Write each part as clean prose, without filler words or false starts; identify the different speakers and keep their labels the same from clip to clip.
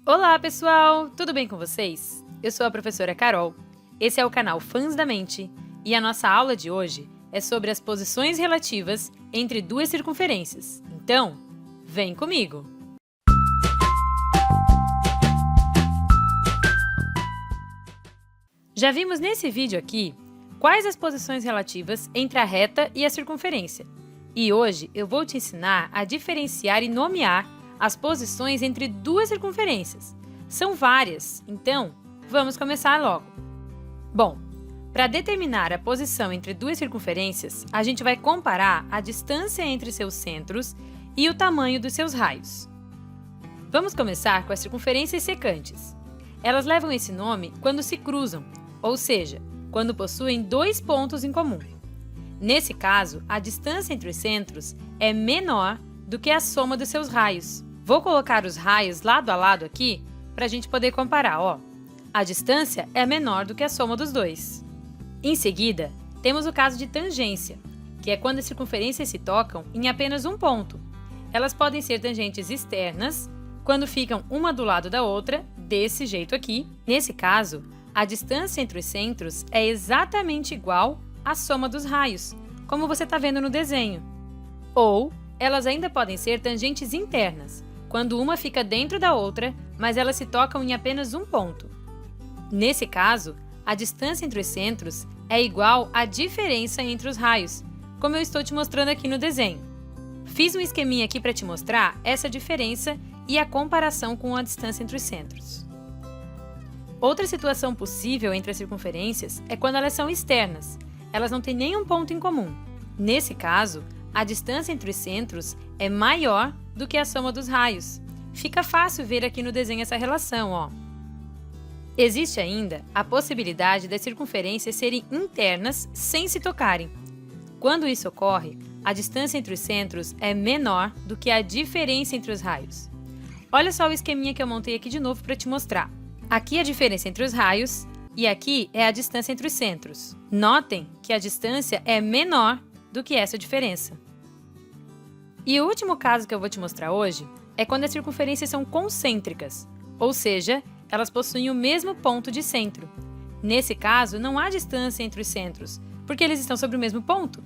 Speaker 1: Olá, pessoal! Tudo bem com vocês? Eu sou a professora Carol. Esse é o canal Fãs da Mente e a nossa aula de hoje é sobre as posições relativas entre duas circunferências. Então, vem comigo! Já vimos nesse vídeo aqui quais as posições relativas entre a reta e a circunferência. E hoje eu vou te ensinar a diferenciar e nomear as posições entre duas circunferências. São várias, então vamos começar logo. Bom, para determinar a posição entre duas circunferências, a gente vai comparar a distância entre seus centros e o tamanho dos seus raios. Vamos começar com as circunferências secantes. Elas levam esse nome quando se cruzam, ou seja, quando possuem dois pontos em comum. Nesse caso, a distância entre os centros é menor do que a soma dos seus raios. Vou colocar os raios lado a lado aqui para a gente poder comparar. Ó. A distância é menor do que a soma dos dois. Em seguida, temos o caso de tangência, que é quando as circunferências se tocam em apenas um ponto. Elas podem ser tangentes externas, quando ficam uma do lado da outra, desse jeito aqui. Nesse caso, a distância entre os centros é exatamente igual à soma dos raios, como você está vendo no desenho. Ou elas ainda podem ser tangentes internas, quando uma fica dentro da outra, mas elas se tocam em apenas um ponto. Nesse caso, a distância entre os centros é igual à diferença entre os raios, como eu estou te mostrando aqui no desenho. Fiz um esqueminha aqui para te mostrar essa diferença e a comparação com a distância entre os centros. Outra situação possível entre as circunferências é quando elas são externas. Elas não têm nenhum ponto em comum. Nesse caso, a distância entre os centros é maior do que a soma dos raios. Fica fácil ver aqui no desenho essa relação, ó. Existe ainda a possibilidade das circunferências serem internas sem se tocarem. Quando isso ocorre, a distância entre os centros é menor do que a diferença entre os raios. Olha só o esqueminha que eu montei aqui de novo para te mostrar. Aqui é a diferença entre os raios e aqui é a distância entre os centros. Notem que a distância é menor do que essa diferença. E o último caso que eu vou te mostrar hoje é quando as circunferências são concêntricas, ou seja, elas possuem o mesmo ponto de centro. Nesse caso, não há distância entre os centros, porque eles estão sobre o mesmo ponto.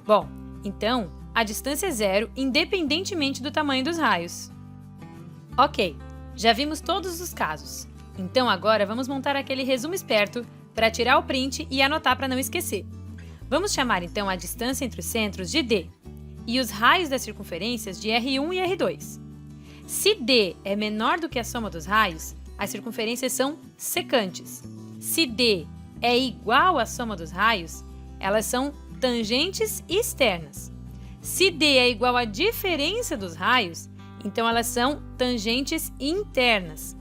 Speaker 1: Bom, então, a distância é zero independentemente do tamanho dos raios. Ok, já vimos todos os casos. Então agora vamos montar aquele resumo esperto para tirar o print e anotar para não esquecer. Vamos chamar então a distância entre os centros de D e os raios das circunferências de R1 e R2. Se D é menor do que a soma dos raios, as circunferências são secantes. Se D é igual à soma dos raios, elas são tangentes externas. Se D é igual à diferença dos raios, então elas são tangentes internas.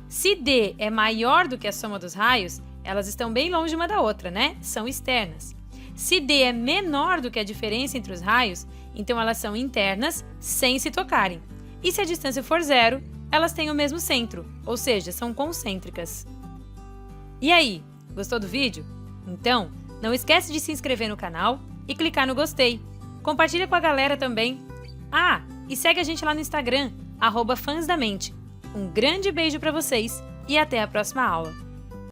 Speaker 1: Se D é maior do que a soma dos raios, elas estão bem longe uma da outra, né? São externas. Se D é menor do que a diferença entre os raios, então elas são internas sem se tocarem. E se a distância for zero, elas têm o mesmo centro, ou seja, são concêntricas. E aí, gostou do vídeo? Então, não esquece de se inscrever no canal e clicar no gostei. Compartilha com a galera também. Ah, e segue a gente lá no Instagram, @fansdamente. Um grande beijo para vocês e até a próxima aula!